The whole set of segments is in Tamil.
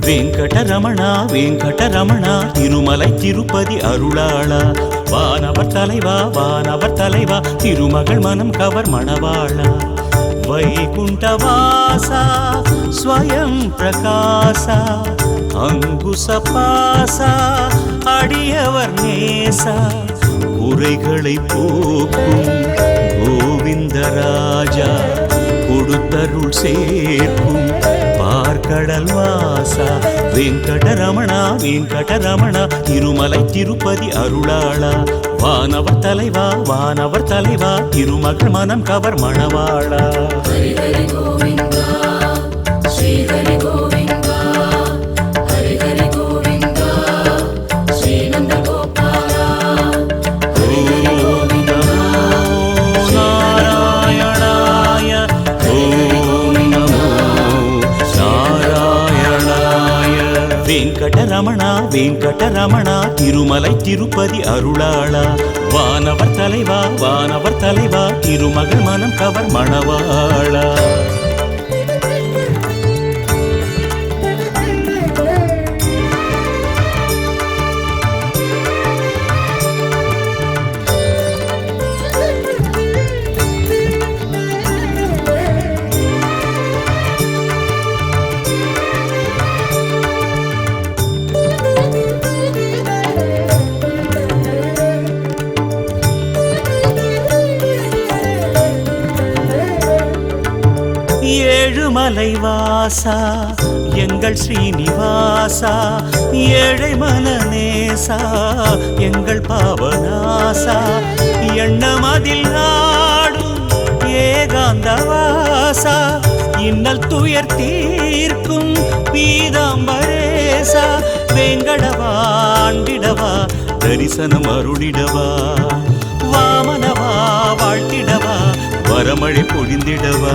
வெங்கடரமணா வெங்கடரமணா திருமலை திருப்பதி அருளாளா வானவர் தலைவா வானவர் தலைவா திருமகள் மனம் கவர் மணவாளா வைகுண்டவாசா ஸ்வயம் பிரகாசா அங்குசபாசா அடியவர் நேசா குறைகளை போக்கும் கோவிந்தராஜா கொடுத்தருள் சேர்க்கும் பார்க்கடல் வாசா வெங்கடரமணா வெங்கடரமணா திருமலை திருப்பதி அருளாளா வானவர் தலைவா வானவர் தலைவா திருமகள் மனம் கவர் மணவாளா ஹரி ஹரி கோவிந்தா ஸ்ரீ ஹரி கோவிந்தா ஹரி ஹரி கோவிந்தா ஸ்ரீ நந்த கோபாலா ஹரி ஹரி கோவிந்தா நாராயணாய ஓம் நமோ நாராயணாய வெங்கடரமணா வெங்கடரமணா திருமலை திருப்பதி அருளாளா வானவர் தலைவா வானவர் தலைவா திருமகள் மனம் கவர் மணவாளா ஏழுமலை வாசா எங்கள் ஸ்ரீனிவாசா ஏழை மனநேசா எங்கள் பாவநாசா எண்ணமதில் நாடும் ஏகாந்தவாசா இன்னல் துயர் தீர்க்கும் பீதாம்பரேசா வேங்கடவா ஆண்டிடவா தரிசனம் அருளிடவா வாமனவா வாழ்த்திடவா வரமழை பொழிந்திடவா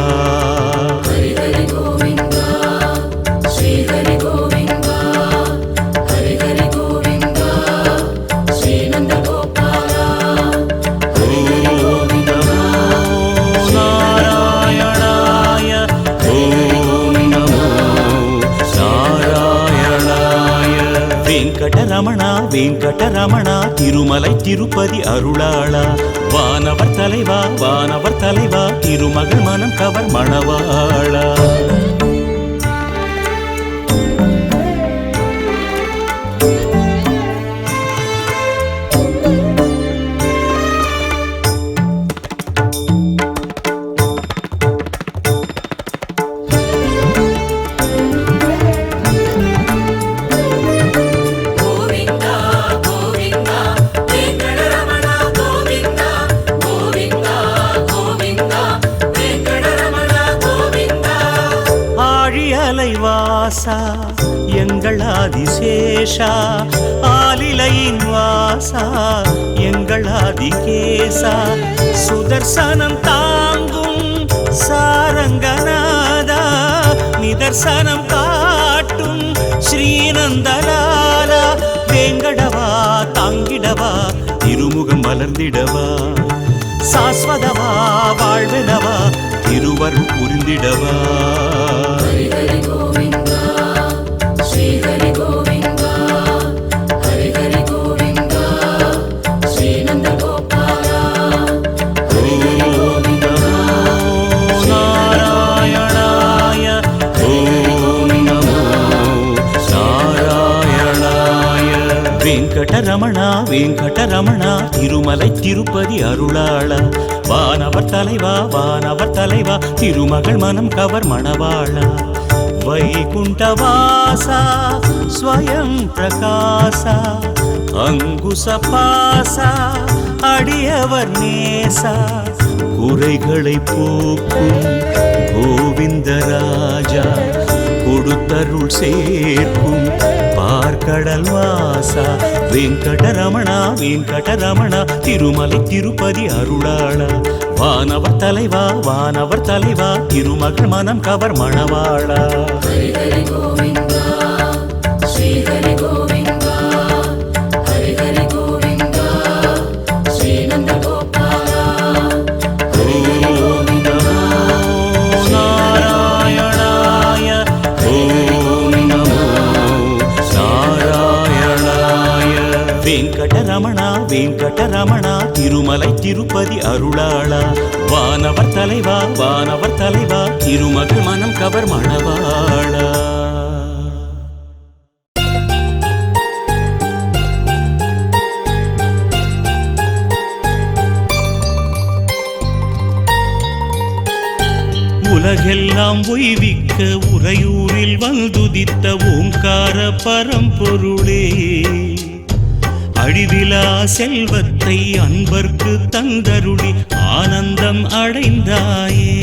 ஹரி ஹரி கோவிந்தா ஸ்ரீ ஹரி கோவிந்தா ஹரி ஹரி கோவிந்தா ஸ்ரீ நந்த கோபாலா ஹரி ஹரி கோவிந்தா நாராயணாய ஓம் நமோ நாராயணாய வெங்கடரமணா வெங்கடரமணா திருமலை திருப்பதி அருளாளா வானவர் தலைவா வானவர் தலைவா திருமகள் மனம் கவர் மணவாளா கோவிந்தா கோவிந்தா வெங்கடரமணா கோவிந்தா கோவிந்தா கோவிந்தா வெங்கடரமணா கோவிந்தா ஆழியலை வாசா எங்கள் ஆதிசேஷா ஆலிலையின் வாசா எங்கள் ஆதிகேசா சுதர்சனம் தாங்கும் சாரங்கநாதா நிதர்சனம் காட்டும் ஸ்ரீநந்தலாலா வேங்கடவா தாங்கிடவா திருமுகம் மலர்ந்திடவா சாஸ்வதவா வாழ்வெனவா திருவருள் புரிந்திடவா ஹரி ஹரி கோவிந்தா ஸ்ரீ ஹரி கோவிந்தா ஹரி ஹரி கோவிந்தா ஸ்ரீ நந்த கோபாலா ஹரி ஹரி கோவிந்தா நாராயணாய ஓம் நமோ நாராயணாய வெங்கடரமணா வெங்கடரமணா திருமலை திருப்பதி அருளாளா வானவர் தலைவா வானவர் தலைவா திருமகள் மனம் கவர் மணவாளா வைகுண்டவாசா ஸ்வயம் பிரகாசா அங்குசபாசா அடியவர் நேசா குறைகளை போக்கும் கோவிந்தராஜா கொடுத்தருள் சேர்க்கும் பார்க்கடல் வாசா வெங்கடரமணா வெங்கடரமணா திருமலை திருப்பதி அருளாளா வானவர் தலைவா வானவர் தலைவா திருமகள் மனம் கவர் மணவாளா ஹரி ஹரி கோவிந்தா ஸ்ரீ ஹரி கோவிந்தா ஹரி ஹரி கோவிந்தா ஸ்ரீ நந்த கோபாலா ஹரி ஹரி கோவிந்தா நாராயணாய ஓம் நமோ வெங்கடரமணா வெங்கடரமணா திருமலை திருப்பதி அருளாளா வானவர் தலைவா வானவர் தலைவா திருமகள் மனம் கவர் மணவாளா. உலகெல்லாம் உய்விக்க உறையூரில் வந்துதித்த ஓங்கார பரம்பொருளே, அழிவிலா செல்வத்தை அன்பர்க்கு தந்தருளி ஆனந்தம் அடைந்தாயே.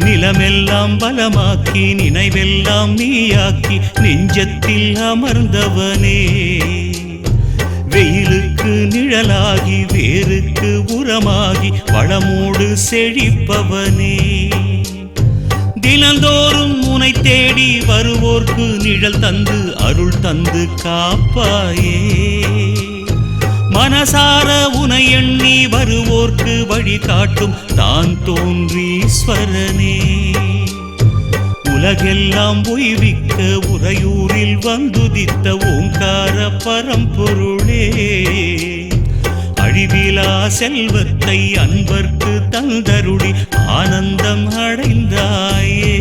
நிலமெல்லாம் பலமாக்கி நினைவெல்லாம் நீயாக்கி நெஞ்சத்தில் அமர்ந்தவனே, வெயிலுக்கு நிழலாகி வேருக்கு உரமாகி வளமோடு செழிப்பவனே, தினந்தோறும் உனை தேடி வருவோர்க்கு நிழல் தந்து அருள் தந்து காப்பாயே. மனசார உனை எண்ணி வருவோர்க்கு வழி காட்டும் தான் தோன்றீஸ்வரனே, உலகெல்லாம் உய்விக்க உறையூரில் வந்துதித்த ஓங்கார பரம்பொருளே, அழிவிலா செல்வத்தை அன்பர்க்கு தந்தருளி ஆனந்தம் அடைந்தாயே.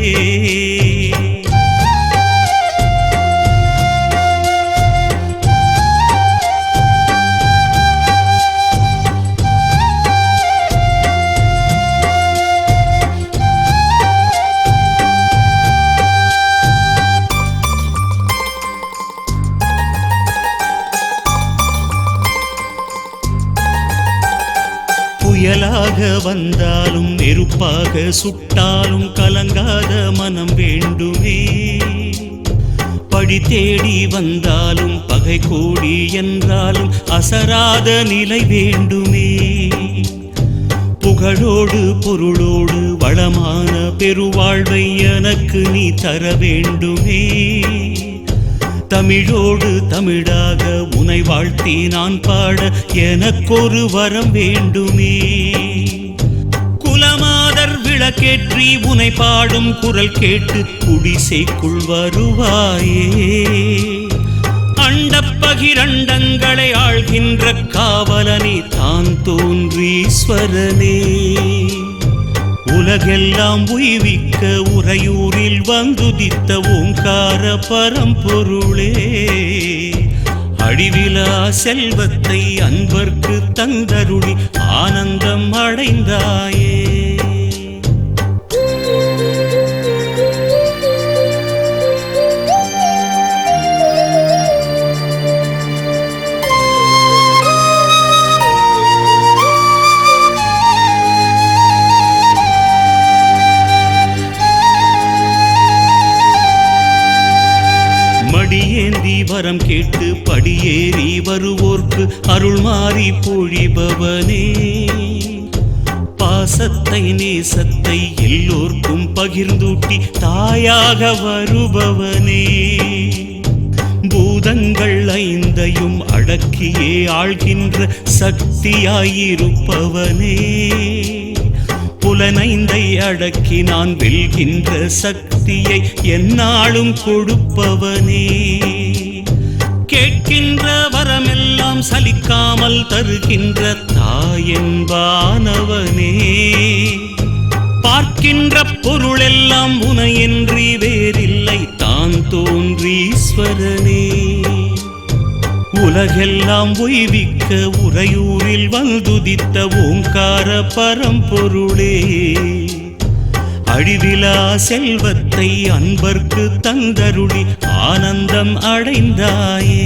புயலாக வந்தாலும் நெருப்பாக சுட்டாலும் கலங்காத மனம் வேண்டுமே, படி தேடி வந்தாலும் பகை கோடி என்றாலும் அசராத நிலை வேண்டுமே. புகழோடு பொருளோடு வளமான பெருவாழ்வை எனக்கு நீ தர வேண்டுமே. தமிழோடு தமிழாக உனை வாழ்த்தி நான் பாட எனக்கொரு வரம் வேண்டுமே. குலமாதர் விளக்கேற்றி உனை பாடும் குரல் கேட்டு குடிசைக்குள் வருவாயே. அண்டப்பகிரண்டங்களை ஆள்கின்ற காவலனே தான் தோன்றீஸ்வரனே, உலகெல்லாம் உய்விக்க உறையூரில் வந்துதித்த ஓங்கார பரம்பொருளே, அழிவிலா செல்வத்தை அன்பர்க்கு தந்தருளி ஆனந்தம் அடைந்தாயே. மடியேந்தி வரம் கேட்டு படியேறி வருவோர்க்கு அருள் மாறி பொழிபவனே, பாசத்தை நேசத்தை எல்லோர்க்கும் பகிர்ந்தூட்டி தாயாக வருபவனே, பூதங்கள் ஐந்தையும் அடக்கியே ஆள்கின்ற சக்தியாயிருப்பவனே, புலனைந்தை அடக்கி நான் வெல்கின்ற சக்தியை எந்நாளும் கொடுப்பவனே, கேட்கின்ற வரமெல்லாம் சலிக்காமல் தருகின்ற தாயென்பானவனே, பார்க்கின்ற பொருளெல்லாம் உனையின்றி வேறில்லை தான் தோன்றீஸ்வரனே, உலகெல்லாம் உய்விக்க உறையூரில் வந்துதித்த ஓங்கார பரம்பொருளே, அழிவிலா செல்வத்தை அன்பர்க்கு தந்தருளி ஆனந்தம் அடைந்தாயே.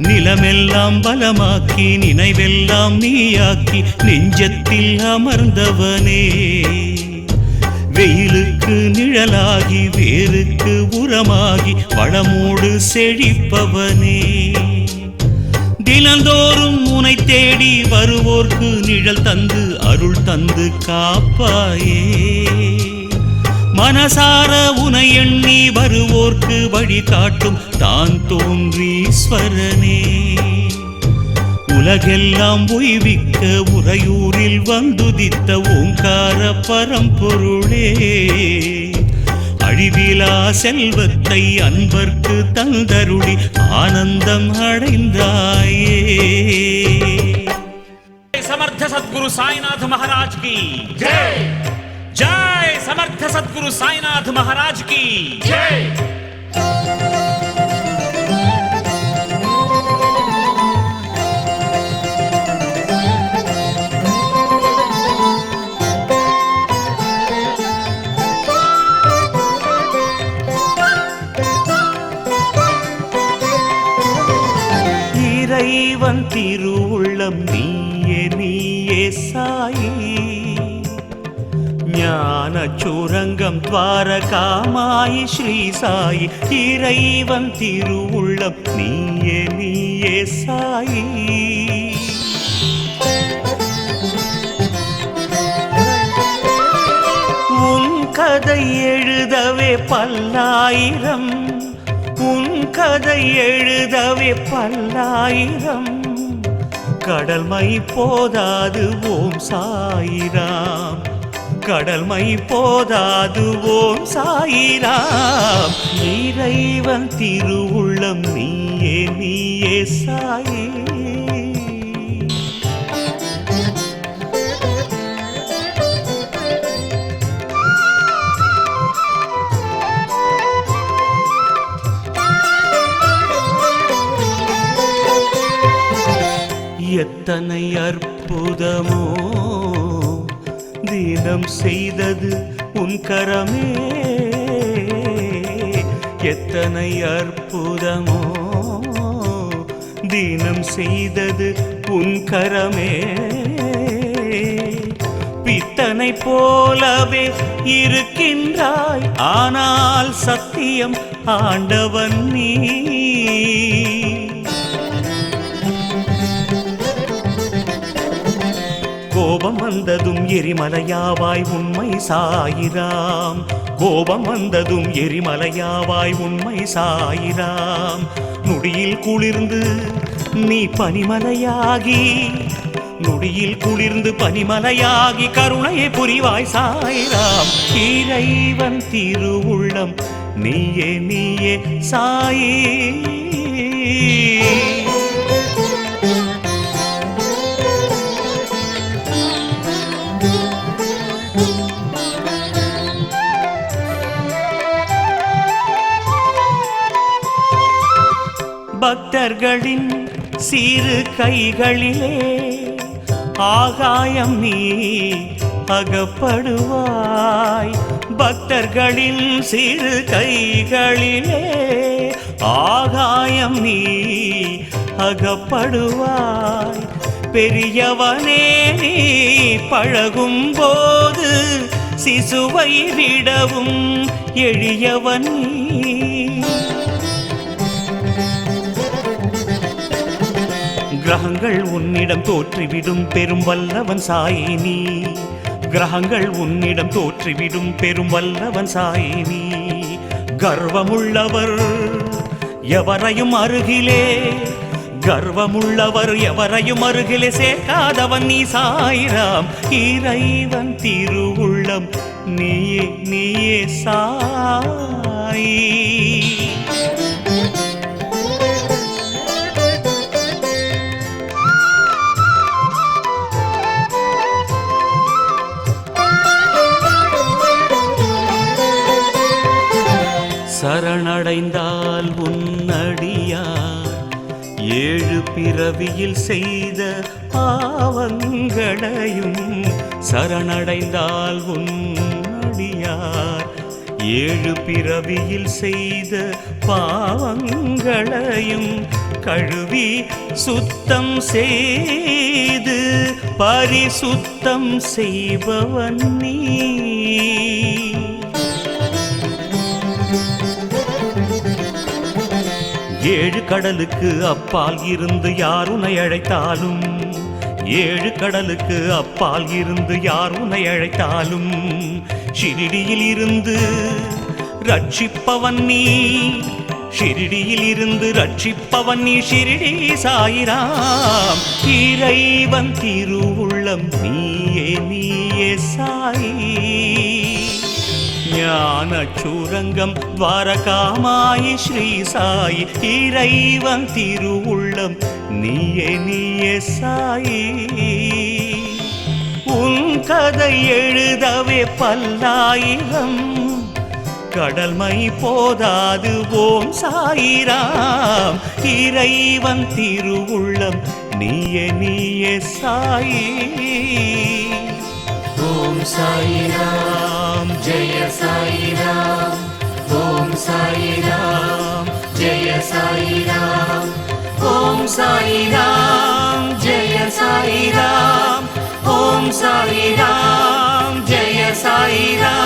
நிலமெல்லாம் பலமாக்கி நினைவெல்லாம் நீயாக்கி நெஞ்சத்தில் அமர்ந்தவனே, வெயிலுக்கு நிழலாகி வேருக்கு உரமாகி வளமோடு செழிப்பவனே, தினந்தோறும் உனை தேடி வருவோர்க்கு நிழல் தந்து அருள் தந்து காப்பாயே. மனசார உனை எண்ணி வருவோர்க்கு வழி காட்டும் தான் தோன்றீஸ்வரனே, உலகெல்லாம் உய்விக்க உறையூரில் வந்துதித்த ஓங்கார பரம்பொருளே, அழிவிலா செல்வத்தை அன்பர்க்கு தந்தருளி ஆனந்தம் அடைந்தாயே. समर्थ सद्गुरु साईनाथ महाराज की जय। जय समर्थ सद्गुरु साईनाथ महाराज की जय। இறைவன் திருவுள்ளம் நீயே நீயே சாயி, ஞான சுரங்கம் துவாரகாமாயி ஸ்ரீ சாயி. இறைவன் திருவுள்ளம் நீயே நீயே சாயி. உன் கதை எழுதவே பல்லாயிரம், உன் கதை எழுதவே பல்லாயிரம், கடல் மை போதாது ஓம் சாயிராம், கடல் மை போதாது ஓம் சாயிராம். இறைவன் திருவுள்ளம் நீயே நீயே சாயி. எத்தனை அற்புதமோ தினம் செய்தது உன் கரமே, எத்தனை அற்புதமோ தினம் செய்தது உன் கரமே. பித்தனை போலவே இருக்கின்றாய், ஆனால் சத்தியம் ஆண்டவன் நீ. கோபம் வந்ததும் எரிமலையாவாய் உண்மை சாயிராம், கோபம் வந்ததும் எரிமலையாவாய் உண்மை சாயிராம். நொடியில் குளிர்ந்து நீ பனிமலையாகி, நொடியில் குளிர்ந்து பனிமலையாகி கருணையை புரிவாய் சாயிராம். இறைவன் திருவுள்ளம் நீயே நீயே சாயி. பக்தர்களின் சிறு கைகளிலே ஆகாயம் நீ அகப்படுவாய், பக்தர்களின் சிறு கைகளிலே ஆகாயம் நீ அகப்படுவாய். பெரியவனே நீ பழகும் போது சிசுவை விடவும் எளியவன் நீ. கிரகங்கள் உன்னிடம் தோற்றிவிடும் பெரும் வல்லவன் சாயி நீ, கிரகங்கள் உன்னிடம் தோற்றிவிடும் பெரும் வல்லவன் சாயி நீ. கர்வமுள்ளவர் எவரையும் அருகிலே, கர்வமுள்ளவர் எவரையும் அருகிலே சேர்க்காதவன் நீ சாயிராம். இறைவன் திருவுள்ளம் நீயே நீயே சாயி. சரணடைந்தால் உன்னடியார் ஏழு பிறவியில் செய்த பாவங்களையும், சரணடைந்தால் உன்னடியார் ஏழு பிறவியில் செய்த பாவங்களையும் கழுவி சுத்தம் செய்து பரிசுத்தம் செய்பவன் நீ. ஏழு கடலுக்கு அப்பால் இருந்து யார் உன்னை அழைத்தாலும், ஏழு கடலுக்கு அப்பால் இருந்து யார் உன்னை அழைத்தாலும் ஷிரிடியில் இருந்து ரட்சிப்பவன் நீ, ஷிரிடியில் இருந்து ரட்சிப்பவன் நீ ஷிரிடி சாயிராம். இறைவன் திருவுள்ளம் நீயே நீயே சாயி. ஞான சுரங்கம் துவாரகாமாயி ஸ்ரீ சாயி இறைவன் திருவுள்ளம் நீயே சாயி உன் கதை எழுதவே பல்லாயிரம் கடல்மை போதாது ஓம் சாயிராம் இறைவன் திருவுள்ளம் நீயே சாயி ஓம் சாயிராம் ஜெய சாயிராம் ஓம் சாயிராம் ஜெய சாயிராம் ஓம் சாயிராம் ஜெய சாயிராம் ஓம் சாயிராம் ஜெய சாயிராம்